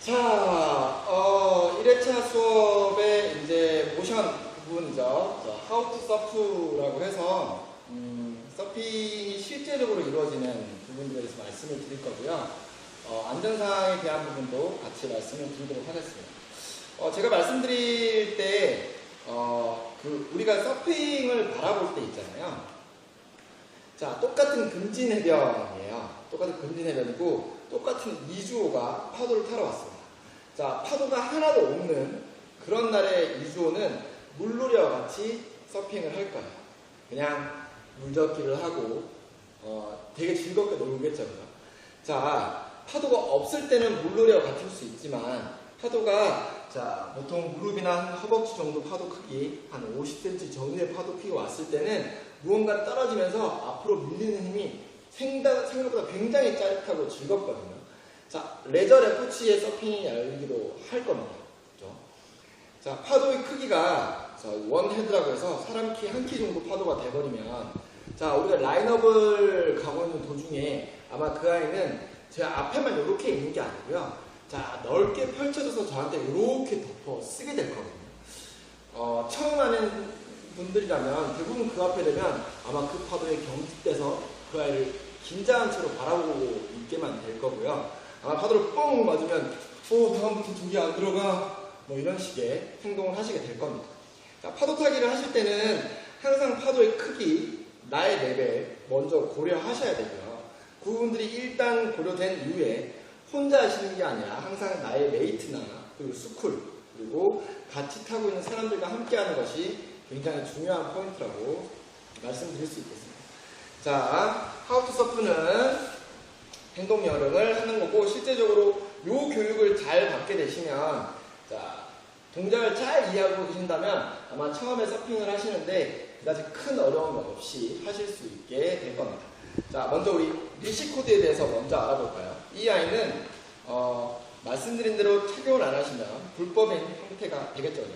자, 1회차 수업의 이제 모션 부분이죠. How to Surf라고 해서, 서핑이 실제적으로 이루어지는 부분들에 대해서 말씀을 드릴 거고요. 안전사항에 대한 부분도 같이 말씀을 드리도록 하겠습니다. 제가 말씀드릴 때, 우리가 서핑을 바라볼 때 있잖아요. 자, 똑같은 금진해변이에요. 똑같은 금진해변이고, 똑같은 이주호가 파도를 타러 왔습니다. 자, 파도가 하나도 없는 그런 날의 이주호는 물놀이와 같이 서핑을 할 거예요. 그냥 물젓기를 하고, 되게 즐겁게 놀겠죠. 자, 파도가 없을 때는 물놀이와 같을 수 있지만, 파도가, 자, 보통 무릎이나 한 허벅지 정도 파도 크기, 한 50cm 정도의 파도 크기가 왔을 때는 무언가 떨어지면서 앞으로 밀리는 힘이 생각보다 굉장히 짜릿하고 즐겁거든요. 자, 레저 레포츠의 서핑이 열리기도 할 겁니다. 그렇죠? 자, 파도의 크기가 원헤드라고 해서 사람 키 한 키 정도 파도가 돼버리면, 자, 우리가 라인업을 가고 있는 도중에 아마 그 아이는 제 앞에만 이렇게 있는 게 아니고요. 자, 넓게 펼쳐져서 저한테 이렇게 덮어 쓰게 될 거거든요. 처음 하는 분들이라면 대부분 그 앞에 되면 아마 그 파도에 경직돼서 그 아이를 긴장한 채로 바라보고 있게만 될 거고요. 아마 파도를 뻥 맞으면 다음부터 저기 안 들어가, 뭐 이런 식의 행동을 하시게 될 겁니다. 자, 파도 타기를 하실 때는 항상 파도의 크기, 나의 레벨 먼저 고려하셔야 되고요. 그 부분들이 일단 고려된 이후에 혼자 하시는 게 아니라 항상 나의 메이트나 그리고 스쿨 그리고 같이 타고 있는 사람들과 함께 하는 것이 굉장히 중요한 포인트라고 말씀드릴 수 있겠습니다. 자, How to Surf는 행동 명령을 하는 거고, 실제적으로 이 교육을 잘 받게 되시면, 자, 동작을 잘 이해하고 계신다면 아마 처음에 서핑을 하시는데 그다지 큰 어려움 없이 하실 수 있게 될 겁니다. 자, 먼저 우리 리시 코드에 대해서 먼저 알아볼까요? 이 아이는 말씀드린 대로 착용을 안 하시면 불법인 형태가 되겠죠.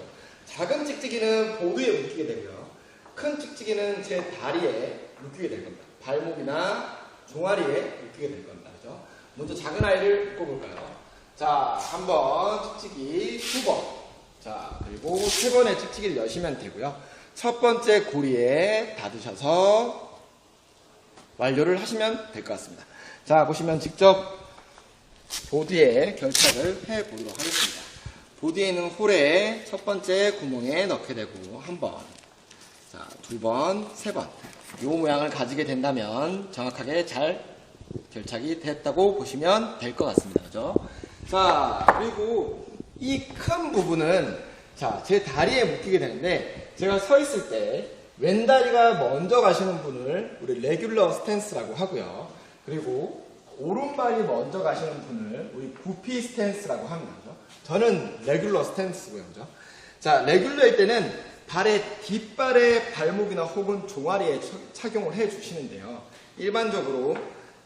작은 찍찍이는 보드에 묶이게 되고요. 큰 찍찍이는 제 다리에 묶이게 될 겁니다. 발목이나 종아리에 묶이게 될 겁니다. 그죠? 먼저 작은 아이를 묶어볼까요? 자, 한 번 찍찍이, 2번. 자, 그리고 3번의 찍찍이를 여시면 되고요. 첫 번째 고리에 닫으셔서 완료를 하시면 될 것 같습니다. 자, 보시면 직접 보드에 결착을 해보도록 하겠습니다. 보드에 있는 홀에 첫 번째 구멍에 넣게 되고, 한 번, 자, 2번, 3번. 이 모양을 가지게 된다면 정확하게 잘 결착이 됐다고 보시면 될 것 같습니다. 그죠? 자, 그리고 이 큰 부분은, 자, 제 다리에 묶이게 되는데, 제가 서 있을 때 왼다리가 먼저 가시는 분을 우리 레귤러 스탠스라고 하고요. 그리고 오른발이 먼저 가시는 분을 우리 구피 스탠스라고 합니다. 그죠? 저는 레귤러 스탠스고요. 그죠? 자, 레귤러일 때는 발의 뒷발에 발목이나 혹은 종아리에 착용을 해 주시는데요. 일반적으로,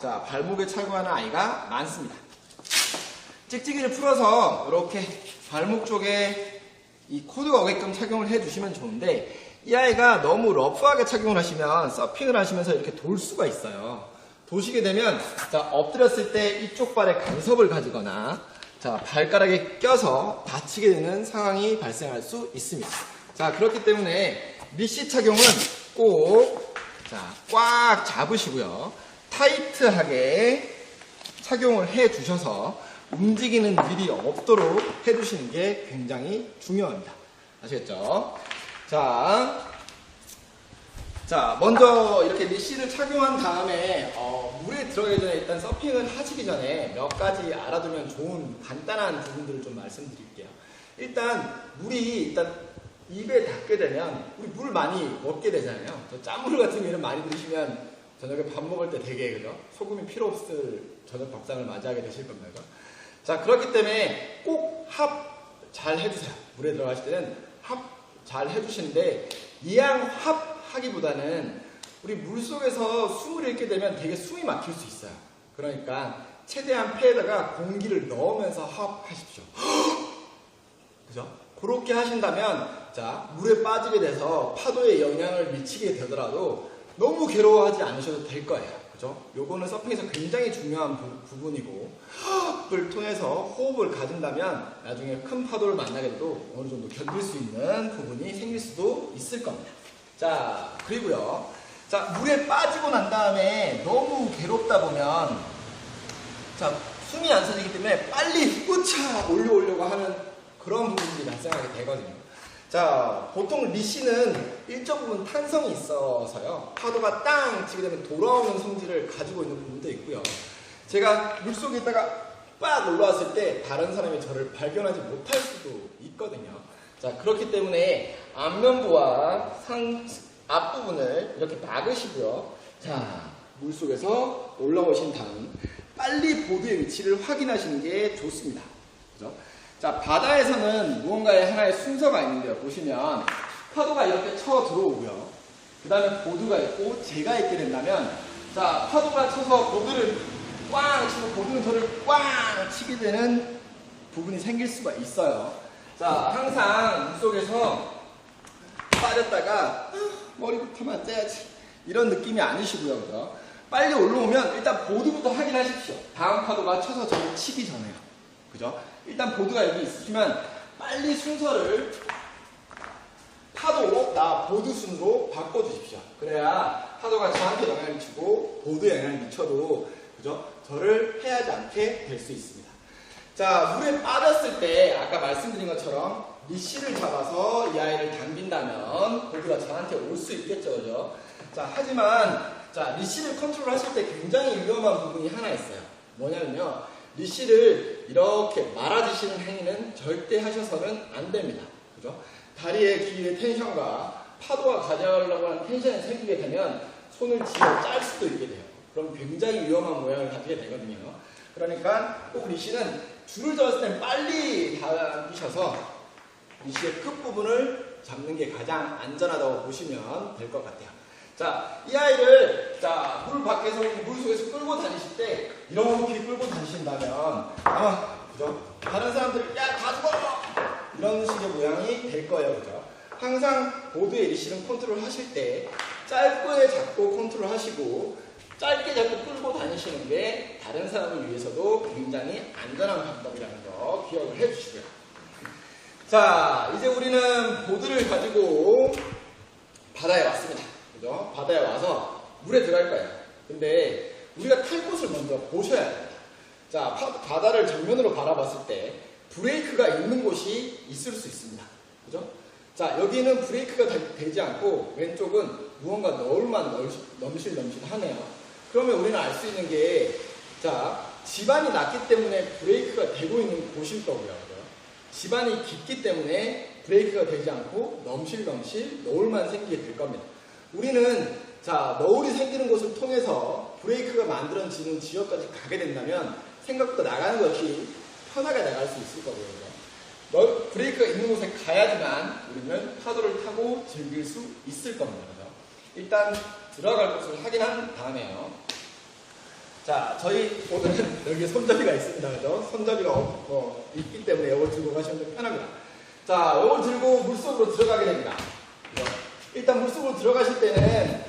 자, 발목에 착용하는 아이가 많습니다. 찍찍이를 풀어서 이렇게 발목 쪽에 이 코드가 오게끔 착용을 해 주시면 좋은데, 이 아이가 너무 러프하게 착용을 하시면 서핑을 하시면서 이렇게 돌 수가 있어요. 도시게 되면, 자, 엎드렸을 때 이쪽 발에 간섭을 가지거나, 자, 발가락에 껴서 다치게 되는 상황이 발생할 수 있습니다. 자, 그렇기 때문에 리시 착용은 꼭, 자, 꽉 잡으시고요. 타이트하게 착용을 해 주셔서 움직이는 일이 없도록 해 주시는 게 굉장히 중요합니다. 아시겠죠? 자, 먼저 이렇게 리시를 착용한 다음에 물에 들어가기 전에 일단 서핑을 하시기 전에 몇 가지 알아두면 좋은 간단한 부분들을 좀 말씀드릴게요. 일단 물이 입에 닿게 되면 우리 물 많이 먹게 되잖아요. 짠물 같은 경우는 많이 드시면 저녁에 밥 먹을 때 되게, 그죠? 소금이 필요 없을 저녁 밥상을 맞이하게 되실 겁니다. 그죠? 자, 그렇기 때문에 꼭 합 잘 해주세요. 물에 들어가실 때는 합 잘 해주시는데, 이왕 합 하기보다는 우리 물속에서 숨을 잃게 되면 되게 숨이 막힐 수 있어요. 그러니까 최대한 폐에다가 공기를 넣으면서 합하십시오. 그죠? 그렇게 하신다면, 자, 물에 빠지게 돼서 파도에 영향을 미치게 되더라도 너무 괴로워하지 않으셔도 될 거예요. 그죠? 요거는 서핑에서 굉장히 중요한 부분이고, 호흡을 통해서 호흡을 가진다면 나중에 큰 파도를 만나게 돼도 어느 정도 견딜 수 있는 부분이 생길 수도 있을 겁니다. 자, 그리고요. 자, 물에 빠지고 난 다음에 너무 괴롭다 보면, 자, 숨이 안 차지기 때문에 빨리 후차 올려오려고 하는 그런 부분들이 발생하게 되거든요. 자, 보통 리씨는 일정 부분 탄성이 있어서요. 파도가 땅 치게 되면 돌아오는 성질을 가지고 있는 부분도 있고요. 제가 물속에 있다가 빡 올라왔을 때 다른 사람이 저를 발견하지 못할 수도 있거든요. 자, 그렇기 때문에 앞면부와 앞부분을 이렇게 막으시고요. 자, 물속에서 올라오신 다음 빨리 보드의 위치를 확인하시는 게 좋습니다. 그죠? 자, 바다에서는 무언가의 하나의 순서가 있는데요. 보시면 파도가 이렇게 쳐 들어오고요. 그 다음에 보드가 있고 제가 있게 된다면, 자, 파도가 쳐서 보드를 꽝 치고 보드는 저를 꽝 치게 되는 부분이 생길 수가 있어요. 자, 항상 물속에서 빠졌다가 머리부터만 째야지 이런 느낌이 아니시고요. 그죠? 빨리 올라오면 일단 보드부터 확인하십시오. 다음 파도가 쳐서 저를 치기 전에요. 그죠? 일단 보드가 여기 있으시면 빨리 순서를 파도, 보드 순으로 바꿔주십시오. 그래야 파도가 저한테 영향을 미치고 보드에 영향을 미쳐도, 그죠? 저를 해하지 않게 될 수 있습니다. 자, 물에 빠졌을 때 아까 말씀드린 것처럼 리씨를 잡아서 이 아이를 당긴다면 보드가 저한테 올 수 있겠죠. 그죠? 자, 하지만 자, 리씨를 컨트롤 하실 때 굉장히 위험한 부분이 하나 있어요. 뭐냐면요, 리씨를 이렇게 말아주시는 행위는 절대 하셔서는 안 됩니다. 그죠? 다리의 길이의 텐션과 파도가 가져가려고 하는 텐션이 생기게 되면 손을 쥐어 짤 수도 있게 돼요. 그럼 굉장히 위험한 모양을 가지게 되거든요. 그러니까 꼭 리씨는 줄을 잡았을 땐 빨리 당기셔서 리씨의 끝부분을 잡는 게 가장 안전하다고 보시면 될 것 같아요. 자, 이 아이를, 자, 물 밖에서, 물 속에서 끌고 다니실 때, 이렇게 끌고 다니신다면, 아마, 그죠? 다른 사람들, 야, 다 죽어! 이런 식의 모양이 될 거예요. 그죠? 항상 보드의 리씨는 컨트롤 하실 때, 짧게 잡고 컨트롤 하시고, 짧게 잡고 끌고 다니시는 게 다른 사람을 위해서도 굉장히 안전한 방법이라는 거 기억을 해 주시고요. 자, 이제 우리는 보드를 가지고 바다에 왔습니다. 그죠? 바다에 와서 물에 들어갈 거예요. 근데 우리가 탈 곳을 먼저 보셔야 됩니다. 자, 바다를 정면으로 바라봤을 때 브레이크가 있는 곳이 있을 수 있습니다. 그죠? 자, 여기는 브레이크가 되지 않고 왼쪽은 무언가 너울만 넘실넘실하네요. 그러면 우리는 알 수 있는 게, 자, 지반이 낮기 때문에 브레이크가 되고 있는 곳일 거고요. 그죠? 지반이 깊기 때문에 브레이크가 되지 않고 넘실넘실 너울만 생기게 될 겁니다. 우리는, 자, 너울이 생기는 곳을 통해서 브레이크가 만들어지는 지역까지 가게 된다면 생각보다 나가는 것이 편하게 나갈 수 있을 거고요. 그죠? 브레이크가 있는 곳에 가야지만 우리는 파도를 타고 즐길 수 있을 겁니다. 그죠? 일단 들어갈 곳을 확인한 다음에요. 자, 저희 보드는 여기에 손잡이가 있습니다. 그죠? 손잡이가 있기 때문에 이걸 들고 가시면 편합니다. 자, 이걸 들고 물속으로 들어가게 됩니다. 그죠? 일단 물속으로 들어가실 때는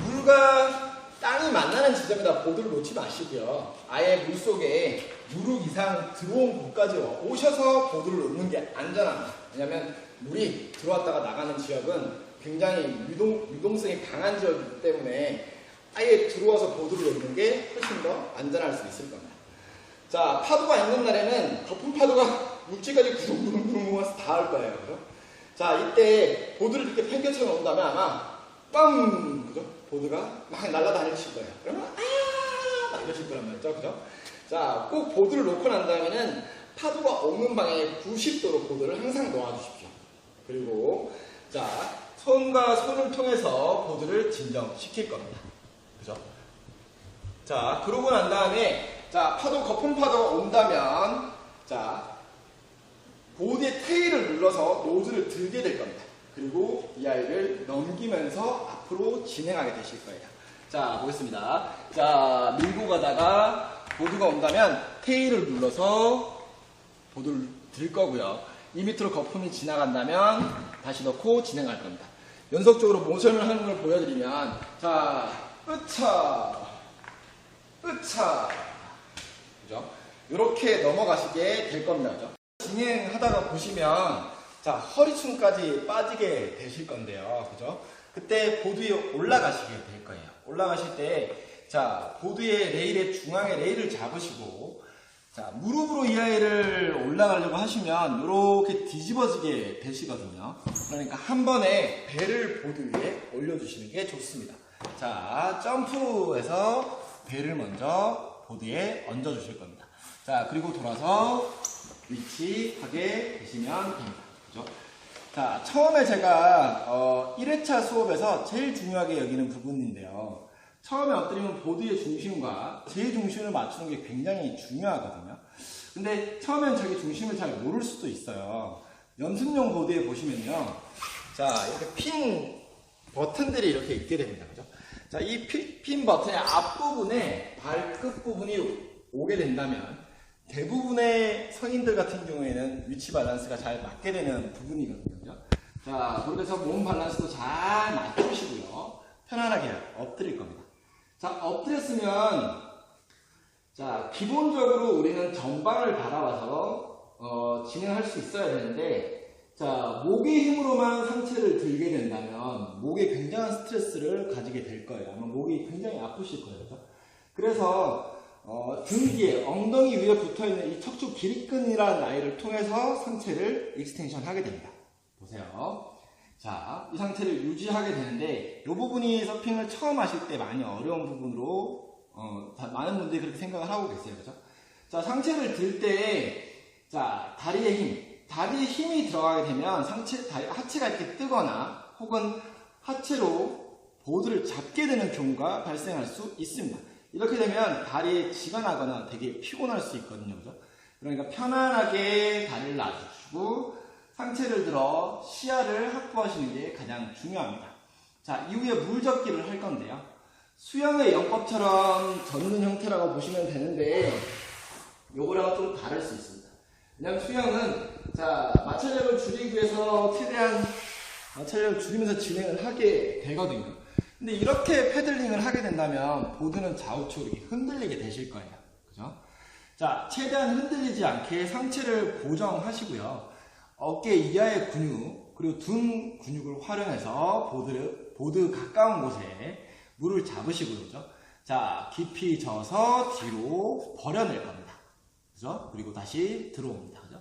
물과 땅이 만나는 지점에다 보드를 놓지 마시고요. 아예 물속에 무릎 이상 들어온 곳까지 오셔서 보드를 놓는 게 안전합니다. 왜냐하면 물이 들어왔다가 나가는 지역은 굉장히 유동성이 강한 지역이기 때문에 아예 들어와서 보드를 놓는 게 훨씬 더 안전할 수 있을 겁니다. 자, 파도가 있는 날에는 거품 파도가 육지까지 구릉구릉구릉 와서 닿을 거예요. 그죠? 자, 이때 보드를 이렇게 팽개쳐 놓는다면 아마 빵! 그죠? 보드가 막 날아다니실 거예요. 그러면 막 이러실 거란 말이죠. 그죠? 자, 꼭 보드를 놓고 난 다음에는 파도가 없는 방향에 90도로 보드를 항상 놓아주십시오. 그리고 자, 손과 손을 통해서 보드를 진정시킬 겁니다. 그죠? 자, 그러고 난 다음에 자, 거품 파도가 온다면 자, 보드의 테일을 눌러서 노즐을 들게 될 겁니다. 그리고 이 아이를 넘기면서 앞으로 진행하게 되실 거예요. 자, 보겠습니다. 자, 밀고 가다가 보드가 온다면 테일을 눌러서 보드를 들 거고요. 이 밑으로 거품이 지나간다면 다시 넣고 진행할 겁니다. 연속적으로 모션을 하는 걸 보여드리면 자, 으차, 으차. 그죠? 이렇게 넘어가시게 될 겁니다. 그죠? 진행하다가 보시면 자, 허리춤까지 빠지게 되실 건데요. 그죠? 그때 보드 위에 올라가시게 될 거예요. 올라가실 때 자, 보드의 레일의 중앙에 레일을 잡으시고 자, 무릎으로 이 아이를 올라가려고 하시면 이렇게 뒤집어지게 되시거든요. 그러니까 한 번에 배를 보드 위에 올려주시는 게 좋습니다. 자, 점프해서 배를 먼저 보드에 얹어주실 겁니다. 자, 그리고 돌아서 위치하게 되시면 됩니다. 그죠? 자, 처음에 제가 1회차 수업에서 제일 중요하게 여기는 부분인데요. 처음에 엎드리면 보드의 중심과 제 중심을 맞추는 게 굉장히 중요하거든요. 근데 처음엔 자기 중심을 잘 모를 수도 있어요. 연습용 보드에 보시면요. 자, 이렇게 핀 버튼들이 이렇게 있게 됩니다. 그죠? 자, 이 핀 버튼의 앞부분에 발끝 부분이 오게 된다면 대부분의 성인들 같은 경우에는 위치 밸런스가 잘 맞게 되는 부분이거든요. 그죠? 자, 그래서 몸 밸런스도 잘 맞추시고요. 편안하게 엎드릴 겁니다. 자, 엎드렸으면 자, 기본적으로 우리는 전방을 바라봐서 진행할 수 있어야 되는데 자, 목의 힘으로만 상체를 들게 된다면 목에 굉장한 스트레스를 가지게 될 거예요. 아마 목이 굉장히 아프실 거예요. 그렇죠? 그래서 등 뒤에 엉덩이 위에 붙어있는 이 척추 기립근이라는 라인을 통해서 상체를 익스텐션 하게 됩니다. 보세요. 자, 이 상태를 유지하게 되는데 이 부분이 서핑을 처음 하실 때 많이 어려운 부분으로 많은 분들이 그렇게 생각을 하고 계세요. 그죠? 자, 상체를 들 때 자, 다리의 힘이 들어가게 되면 하체가 이렇게 뜨거나 혹은 하체로 보드를 잡게 되는 경우가 발생할 수 있습니다. 이렇게 되면 다리에 쥐가 나거나 되게 피곤할 수 있거든요. 그죠? 그러니까 편안하게 다리를 놔주시고 상체를 들어 시야를 확보하시는 게 가장 중요합니다. 자, 이후에 물젓기를 할 건데요. 수영의 영법처럼 젓는 형태라고 보시면 되는데 요거랑은 좀 다를 수 있습니다. 왜냐하면 수영은 자, 마찰력을 줄이기 위해서 최대한 마찰력을 줄이면서 진행을 하게 되거든요. 근데 이렇게 패들링을 하게 된다면 보드는 좌우측으로 흔들리게 되실 거예요. 그죠? 자, 최대한 흔들리지 않게 상체를 고정하시고요. 어깨 이하의 근육, 그리고 등 근육을 활용해서 보드 가까운 곳에 물을 잡으시고요. 그죠? 자, 깊이 져서 뒤로 버려낼 겁니다. 그죠? 그리고 다시 들어옵니다. 그죠?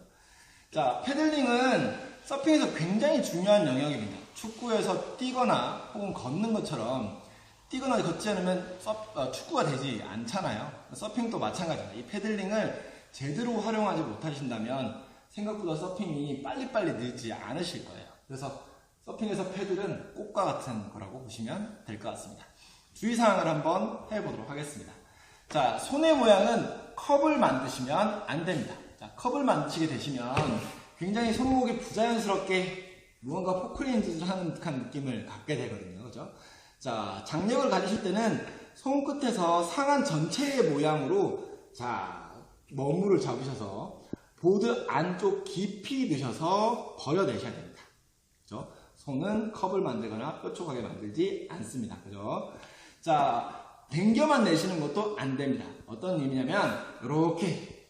자, 패들링은 서핑에서 굉장히 중요한 영역입니다. 축구에서 뛰거나 혹은 걷는 것처럼 뛰거나 걷지 않으면 축구가 되지 않잖아요. 서핑도 마찬가지입니다. 이 패들링을 제대로 활용하지 못하신다면 생각보다 서핑이 빨리빨리 늘지 않으실 거예요. 그래서 서핑에서 패들은 꽃과 같은 거라고 보시면 될 것 같습니다. 주의사항을 한번 해보도록 하겠습니다. 자, 손의 모양은 컵을 만드시면 안 됩니다. 자, 컵을 만드시게 되시면 굉장히 손목이 부자연스럽게 무언가 포크레인 짓을 하는 듯한 느낌을 갖게 되거든요. 그죠? 자, 장력을 가지실 때는 손끝에서 상안 전체의 모양으로 자, 머무를 잡으셔서 보드 안쪽 깊이 넣으셔서 버려내셔야 됩니다. 그죠? 손은 컵을 만들거나 뾰족하게 만들지 않습니다. 그죠? 자, 당겨만 내시는 것도 안 됩니다. 어떤 의미냐면 이렇게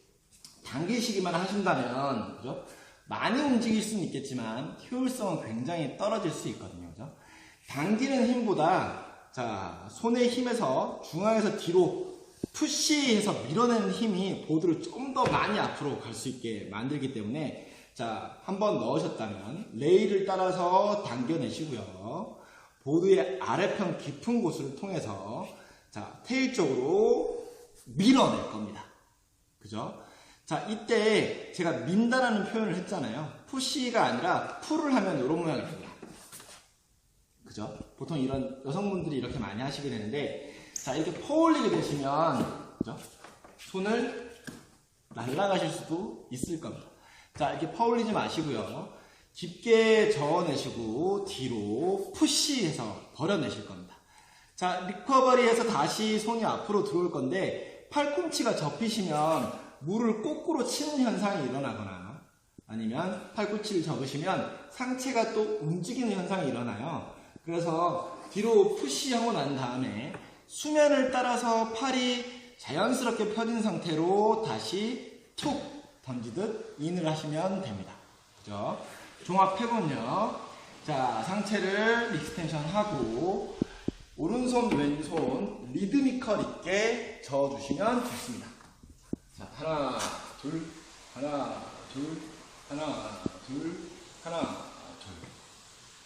당기시기만 하신다면 그죠? 많이 움직일 수는 있겠지만 효율성은 굉장히 떨어질 수 있거든요. 그죠? 당기는 힘보다 자, 손의 힘에서 중앙에서 뒤로 푸시해서 밀어내는 힘이 보드를 좀 더 많이 앞으로 갈 수 있게 만들기 때문에 자, 한번 넣으셨다면 레일을 따라서 당겨내시고요. 보드의 아래편 깊은 곳을 통해서 자, 테일 쪽으로 밀어낼 겁니다. 그죠? 자, 이때 제가 민다라는 표현을 했잖아요. 푸시가 아니라 풀을 하면 이런 모양이 됩니다. 그죠? 보통 이런 여성분들이 이렇게 많이 하시게 되는데 자, 이렇게 퍼올리게 되시면 그죠? 손을 날아가실 수도 있을 겁니다. 자, 이렇게 퍼올리지 마시고요. 깊게 저어내시고 뒤로 푸시해서 버려내실 겁니다. 자, 리커버리해서 다시 손이 앞으로 들어올 건데 팔꿈치가 접히시면 물을 거꾸로 치는 현상이 일어나거나 아니면 팔꿈치를 접으시면 상체가 또 움직이는 현상이 일어나요. 그래서 뒤로 푸시하고 난 다음에 수면을 따라서 팔이 자연스럽게 펴진 상태로 다시 툭 던지듯 인을 하시면 됩니다. 그죠? 종합해보면요. 자, 상체를 익스텐션 하고 오른손 왼손 리드미컬 있게 저어주시면 좋습니다. 자, 하나 둘 하나 둘 하나 둘 하나 둘.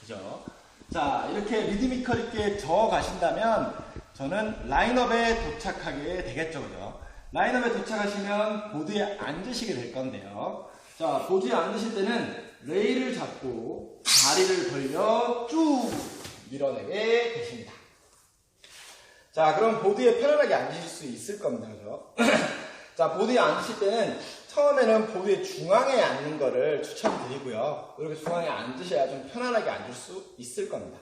그죠? 자, 이렇게 리드미컬 있게 저어 가신다면 저는 라인업에 도착하게 되겠죠. 그죠? 라인업에 도착하시면 보드에 앉으시게 될 건데요. 자, 보드에 앉으실 때는 레일을 잡고 다리를 벌려 쭉 밀어내게 되십니다. 자, 그럼 보드에 편안하게 앉으실 수 있을 겁니다. 그죠? 자, 보드에 앉으실 때는 처음에는 보드의 중앙에 앉는 거를 추천드리고요. 이렇게 중앙에 앉으셔야 좀 편안하게 앉을 수 있을 겁니다.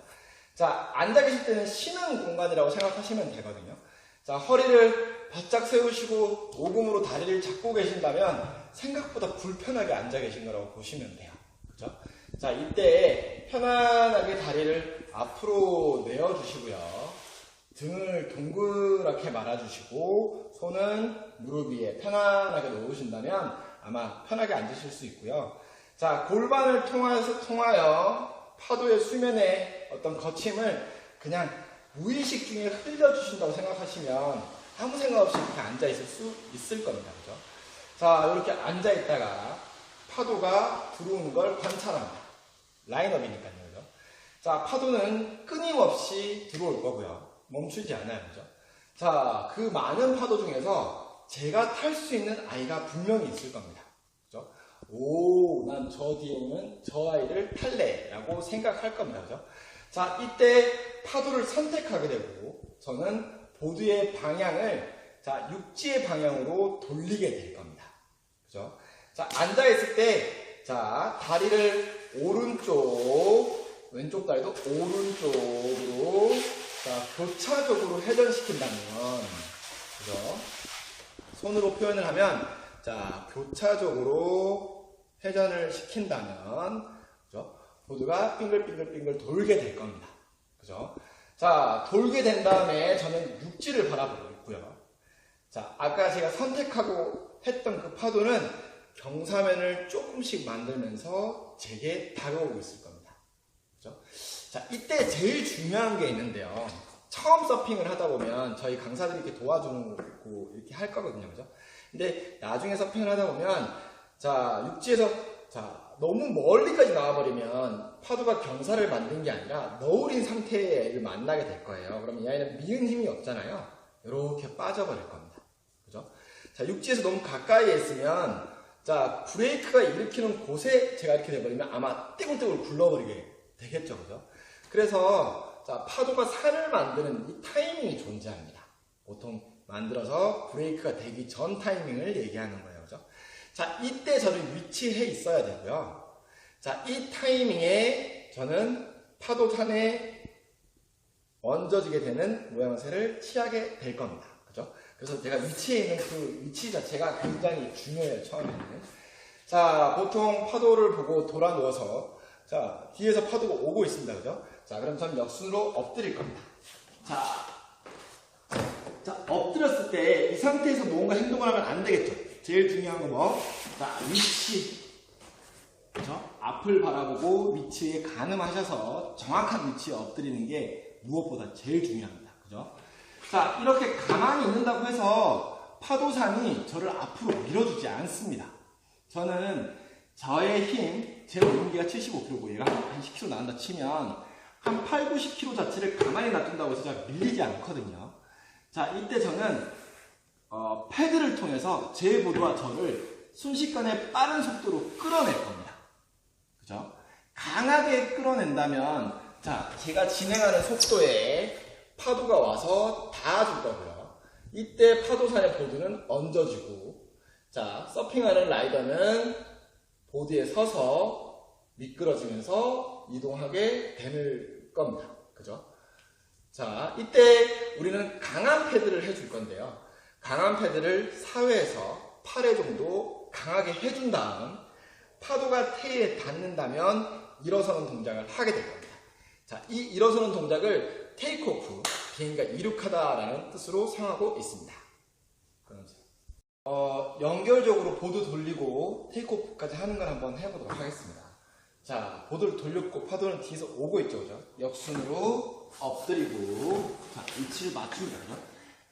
자, 앉아 계실 때는 쉬는 공간이라고 생각하시면 되거든요. 자, 허리를 바짝 세우시고 오금으로 다리를 잡고 계신다면 생각보다 불편하게 앉아 계신 거라고 보시면 돼요. 그죠? 자, 이때 편안하게 다리를 앞으로 내어주시고요. 등을 동그랗게 말아주시고 손은 무릎 위에 편안하게 놓으신다면 아마 편하게 앉으실 수 있고요. 자, 골반을 통하여 파도의 수면에 어떤 거침을 그냥 무의식 중에 흘려주신다고 생각하시면 아무 생각 없이 이렇게 앉아있을 수 있을 겁니다. 그죠? 자, 이렇게 앉아있다가 파도가 들어오는 걸 관찰합니다. 라인업이니까요. 그죠? 자, 파도는 끊임없이 들어올 거고요. 멈추지 않아요. 그죠? 자, 그 많은 파도 중에서 제가 탈 수 있는 아이가 분명히 있을 겁니다. 그죠? 오, 난 저 뒤에 오는 저 아이를 탈래 라고 생각할 겁니다. 그죠? 자, 이때 파도를 선택하게 되고 저는 보드의 방향을 자, 육지의 방향으로 돌리게 될 겁니다. 그죠? 자, 앉아있을 때 자, 다리를 오른쪽, 왼쪽 다리도 오른쪽으로 자, 교차적으로 회전시킨다면, 그죠? 손으로 표현을 하면, 자, 교차적으로 회전을 시킨다면, 그죠? 보드가 빙글빙글빙글 돌게 될 겁니다. 그죠? 자, 돌게 된 다음에 저는 육지를 바라보고 있고요. 자, 아까 제가 선택하고 했던 그 파도는 경사면을 조금씩 만들면서 제게 다가오고 있을 겁니다. 그죠? 자, 이때 제일 중요한 게 있는데요. 처음 서핑을 하다 보면 저희 강사들이 이렇게 도와주는 거 이렇게 할 거거든요. 그죠? 근데 나중에 서핑을 하다 보면 자, 육지에서 자, 너무 멀리까지 나와버리면 파도가 경사를 만든 게 아니라 너울인 상태를 만나게 될 거예요. 그러면 이 아이는 미은 힘이 없잖아요. 이렇게 빠져버릴 겁니다. 그죠? 자, 육지에서 너무 가까이에 있으면 자, 브레이크가 일으키는 곳에 제가 이렇게 돼버리면 아마 떼굴떼굴 굴러버리게 되겠죠. 그죠? 그래서 자, 파도가 산을 만드는 이 타이밍이 존재합니다. 보통 만들어서 브레이크가 되기 전 타이밍을 얘기하는 거예요. 그죠? 자, 이때 저는 위치해 있어야 되고요. 자, 이 타이밍에 저는 파도산에 얹어지게 되는 모양새를 취하게 될 겁니다. 그죠? 그래서 제가 위치해 있는 그 위치 자체가 굉장히 중요해요. 처음에는. 자, 보통 파도를 보고 돌아 누워서 자, 뒤에서 파도가 오고 있습니다. 그죠? 자, 그럼 저는 역순으로 엎드릴 겁니다. 자, 엎드렸을 때 이 상태에서 뭔가 행동을 하면 안 되겠죠? 제일 중요한 건 뭐? 자, 위치. 그죠? 앞을 바라보고 위치에 가늠하셔서 정확한 위치에 엎드리는 게 무엇보다 제일 중요합니다. 그죠? 자, 이렇게 가만히 있는다고 해서 파도산이 저를 앞으로 밀어주지 않습니다. 저는 저의 힘, 제 몸무게가 75kg고 얘가 한 10kg 나간다 치면 한 8, 90kg 자체를 가만히 놔둔다고 해서 제가 밀리지 않거든요. 자, 이때 저는 패드를 통해서 제 보드와 저를 순식간에 빠른 속도로 끌어낼 겁니다. 그죠? 강하게 끌어낸다면 자, 제가 진행하는 속도에 파도가 와서 닿아줄 거고요. 이때 파도산의 보드는 얹어지고 자, 서핑하는 라이더는 보드에 서서 미끄러지면서 이동하게 될 겁니다. 그죠? 자, 이때 우리는 강한 패드를 해줄 건데요. 강한 패드를 4회에서 8회 정도 강하게 해준 다음 파도가 테일에 닿는다면 일어서는 동작을 하게 될 겁니다. 자, 이 일어서는 동작을 테이크오프, 비행기가 이륙하다라는 뜻으로 사용하고 있습니다. 연결적으로 보드 돌리고 테이크오프까지 하는 걸 한번 해보도록 하겠습니다. 자, 보드를 돌렸고 파도는 뒤에서 오고 있죠, 그죠? 역순으로 엎드리고, 자, 위치를 맞춥니다, 그죠?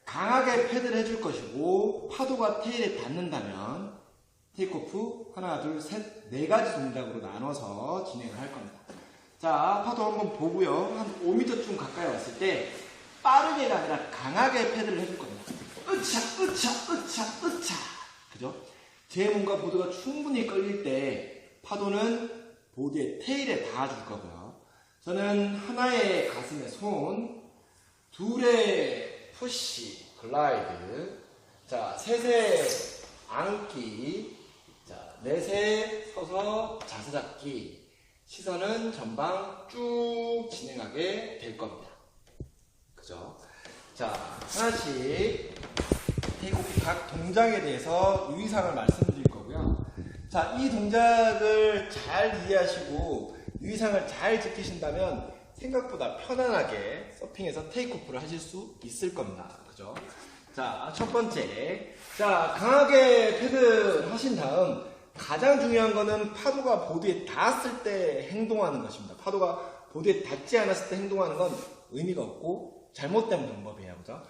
강하게 패드를 해줄 것이고, 파도가 테일에 닿는다면, 테이크오프, 하나, 둘, 셋, 네 가지 동작으로 나눠서 진행을 할 겁니다. 자, 파도 한번 보고요. 한 5m쯤 가까이 왔을 때, 빠르게가 아니라 강하게 패드를 해줄 겁니다. 으차, 으차, 으차, 으차. 그죠? 제 몸과 보드가 충분히 끌릴 때, 파도는 보드의 테일에 닿아줄 거고요. 저는 하나의 가슴에 손, 둘의 푸시, 글라이드, 자, 셋의 앉기, 자, 넷의 서서 자세 잡기, 시선은 전방 쭉 진행하게 될 겁니다. 그죠? 자, 하나씩 테이크오프 각 동작에 대해서 유의사항을 말씀드릴 거고요. 자, 이 동작을 잘 이해하시고 유의사항을 잘 지키신다면 생각보다 편안하게 서핑에서 테이크오프를 하실 수 있을 겁니다. 그죠? 자, 첫 번째. 자, 강하게 패드 하신 다음 가장 중요한 거는 파도가 보드에 닿았을 때 행동하는 것입니다. 파도가 보드에 닿지 않았을 때 행동하는 건 의미가 없고 잘못된 방법이에요. 그죠?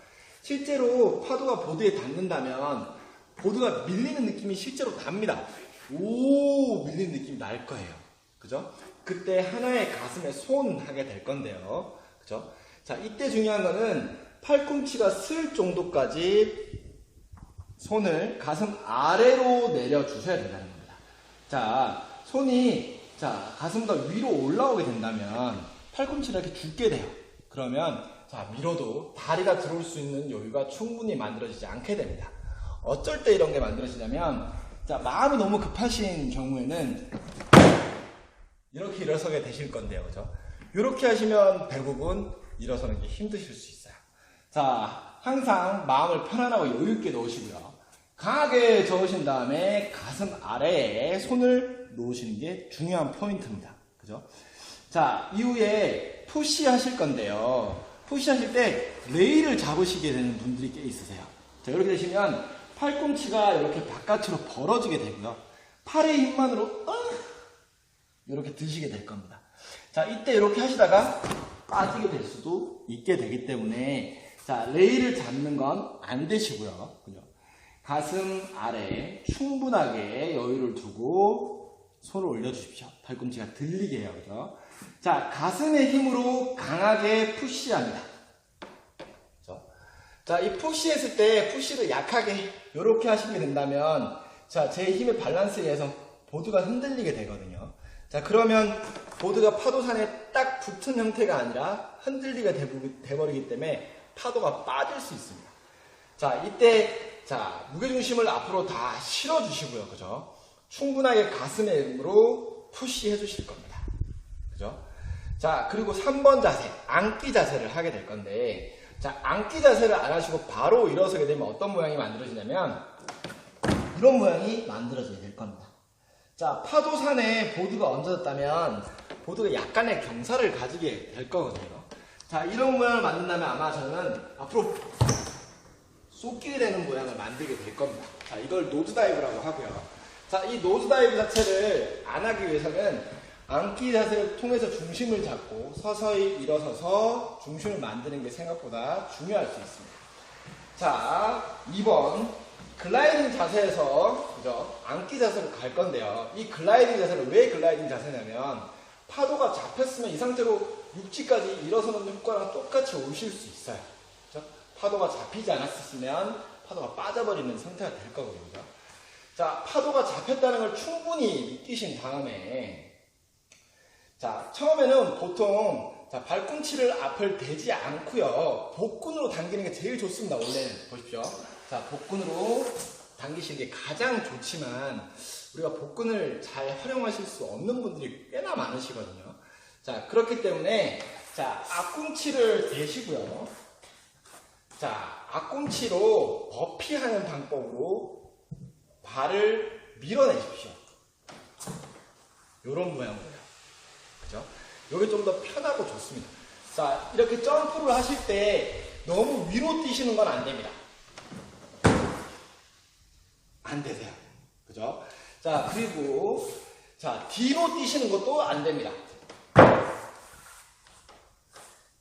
실제로 파도가 보드에 닿는다면 보드가 밀리는 느낌이 실제로 납니다. 오, 밀리는 느낌이 날 거예요. 그죠? 그때 하나의 가슴에 손 하게 될 건데요. 그죠? 자, 이때 중요한 거는 팔꿈치가 스을 정도까지 손을 가슴 아래로 내려주셔야 된다는 겁니다. 자, 손이, 자, 가슴보다 위로 올라오게 된다면 팔꿈치를 이렇게 줍게 돼요. 그러면, 자, 밀어도 다리가 들어올 수 있는 여유가 충분히 만들어지지 않게 됩니다. 어쩔 때 이런 게 만들어지냐면, 자, 마음이 너무 급하신 경우에는 이렇게 일어서게 되실 건데요. 그죠? 이렇게 하시면 대부분 일어서는 게 힘드실 수 있어요. 자, 항상 마음을 편안하고 여유있게 놓으시고요. 강하게 저으신 다음에 가슴 아래에 손을 놓으시는 게 중요한 포인트입니다. 그죠? 자, 이후에 푸시 하실 건데요. 푸시 하실 때 레일을 잡으시게 되는 분들이 꽤 있으세요. 자, 이렇게 되시면 팔꿈치가 이렇게 바깥으로 벌어지게 되고요. 팔의 힘만으로 이렇게 드시게 될 겁니다. 자, 이때 이렇게 하시다가 빠지게 될 수도 있게 되기 때문에 자, 레일을 잡는 건 안 되시고요. 그죠? 가슴 아래에 충분하게 여유를 두고 손을 올려주십시오. 팔꿈치가 들리게 해요. 그죠? 자, 가슴의 힘으로 강하게 푸시합니다. 그죠? 자, 이 푸시했을 때 푸시를 약하게 이렇게 하시게 된다면 자, 제 힘의 밸런스에 의해서 보드가 흔들리게 되거든요. 자, 그러면 보드가 파도산에 딱 붙은 형태가 아니라 흔들리게 돼버리기 때문에 파도가 빠질 수 있습니다. 자, 이때 자, 무게중심을 앞으로 다 실어주시고요. 그죠? 충분하게 가슴의 힘으로 푸시해 주실 겁니다. 그죠? 자, 그리고 3번 자세, 앉기 자세를 하게 될 건데, 자, 앉기 자세를 안 하시고 바로 일어서게 되면 어떤 모양이 만들어지냐면, 이런 모양이 만들어지게 될 겁니다. 자, 파도산에 보드가 얹어졌다면, 보드가 약간의 경사를 가지게 될 거거든요. 자, 이런 모양을 만든다면 아마 저는 앞으로 쏟게 되는 모양을 만들게 될 겁니다. 자, 이걸 노즈다이브라고 하고요. 자, 이 노즈다이브 자체를 안 하기 위해서는 앉기 자세를 통해서 중심을 잡고 서서히 일어서서 중심을 만드는 게 생각보다 중요할 수 있습니다. 자, 2번 글라이딩 자세에서 그죠? 앉기 자세로 갈 건데요. 이 글라이딩 자세는 왜 글라이딩 자세냐면 파도가 잡혔으면 이 상태로 육지까지 일어서는 효과랑 똑같이 오실 수 있어요. 그죠? 파도가 잡히지 않았으면 파도가 빠져버리는 상태가 될 거거든요. 자, 파도가 잡혔다는 걸 충분히 느끼신 다음에 자, 처음에는 보통 자, 발꿈치를 앞을 대지 않고요. 복근으로 당기는 게 제일 좋습니다. 원래는 보십시오. 자, 복근으로 당기시는 게 가장 좋지만 우리가 복근을 잘 활용하실 수 없는 분들이 꽤나 많으시거든요. 자, 그렇기 때문에 자, 앞꿈치를 대시고요. 자, 앞꿈치로 버피하는 방법으로 발을 밀어내십시오. 요런 모양으로요. 그죠? 요게 좀 더 편하고 좋습니다. 자, 이렇게 점프를 하실 때 너무 위로 뛰시는 건 안 됩니다. 안 되세요. 그죠? 자, 그리고 자, 뒤로 뛰시는 것도 안 됩니다.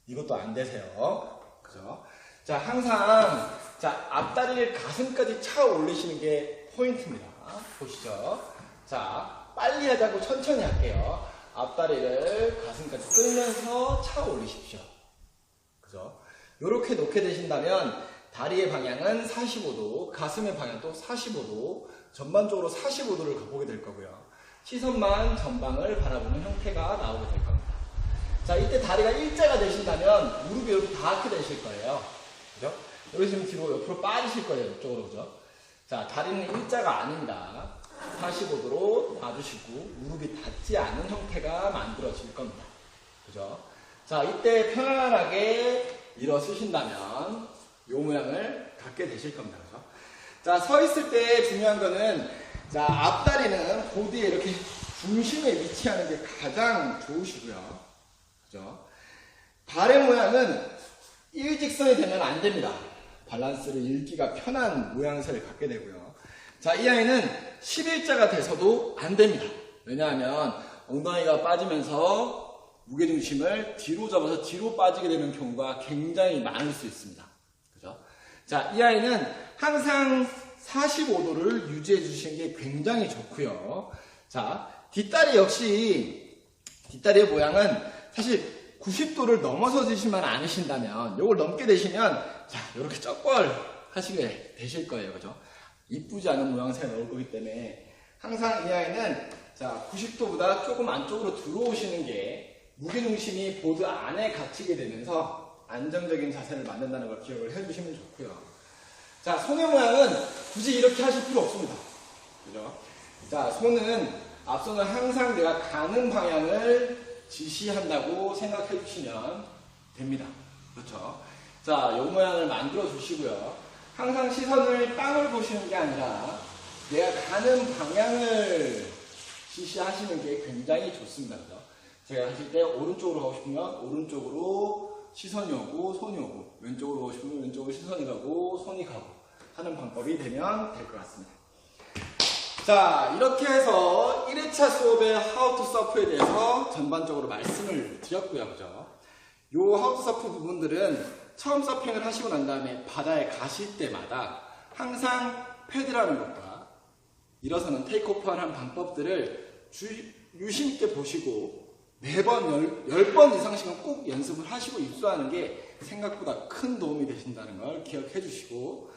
이것도 안 되세요. 그죠? 자, 항상 자, 앞다리를 가슴까지 차 올리시는 게 포인트입니다. 보시죠. 자, 빨리 하자고 천천히 할게요. 앞다리를 가슴까지 끌면서 차 올리십시오. 그죠? 이렇게 놓게 되신다면 다리의 방향은 45도, 가슴의 방향도 45도, 전반적으로 45도를 보게 될 거고요. 시선만 전방을 바라보는 형태가 나오게 될 겁니다. 자, 이때 다리가 일자가 되신다면 무릎이 이렇게 닿게 되실 거예요. 그죠? 이러시면 뒤로 옆으로 빠지실 거예요. 이쪽으로. 그죠? 자, 다리는 일자가 아닙니다. 45도로 놔주시고 무릎이 닿지 않은 형태가 만들어질 겁니다. 그죠? 자, 이때 편안하게 일어서신다면 이 모양을 갖게 되실 겁니다. 그죠? 자, 서 있을 때 중요한 거는 자, 앞다리는 보드에 이렇게 중심에 위치하는 게 가장 좋으시고요. 그죠? 발의 모양은 일직선이 되면 안 됩니다. 밸런스를 잃기가 편한 모양새를 갖게 되고요. 자, 이 아이는 11자가 돼서도 안 됩니다. 왜냐하면 엉덩이가 빠지면서 무게중심을 뒤로 잡아서 뒤로 빠지게 되는 경우가 굉장히 많을 수 있습니다. 그죠? 자, 이 아이는 항상 45도를 유지해 주시는 게 굉장히 좋고요. 자, 뒷다리 역시 뒷다리의 모양은 사실 90도를 넘어서 주시면 않으신다면 이걸 넘게 되시면 자, 이렇게 쩍벌 하시게 되실 거예요. 그죠? 이쁘지 않은 모양새가 나올 거기 때문에 항상 이 아이는 자, 90도보다 조금 안쪽으로 들어오시는 게 무게중심이 보드 안에 갇히게 되면서 안정적인 자세를 만든다는 걸 기억을 해주시면 좋고요. 자, 손의 모양은 굳이 이렇게 하실 필요 없습니다. 그죠? 자, 손은 앞손을 항상 내가 가는 방향을 지시한다고 생각해 주시면 됩니다. 그렇죠? 자, 이 모양을 만들어 주시고요. 항상 시선을 땅을 보시는 게 아니라 내가 가는 방향을 지시하시는 게 굉장히 좋습니다. 그죠? 제가 하실 때 오른쪽으로 가고 싶으면 오른쪽으로 시선이 오고 손이 오고, 왼쪽으로 가고 싶으면 왼쪽으로 시선이 가고 손이 가고 하는 방법이 되면 될 것 같습니다. 자, 이렇게 해서 1회차 수업의 How to Surf에 대해서 전반적으로 말씀을 드렸고요. 그죠? 요 How to Surf 부분들은 처음 서핑을 하시고 난 다음에 바다에 가실 때마다 항상 패드라는 것과 일어서는 테이크오프 하는 방법들을 유심있게 보시고 매번 10번 이상씩은 꼭 연습을 하시고 입수하는 게 생각보다 큰 도움이 되신다는 걸 기억해 주시고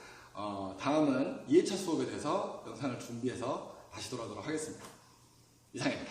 다음은 2회차 수업에 대해서 영상을 준비해서 다시 돌아오도록 하겠습니다. 이상입니다.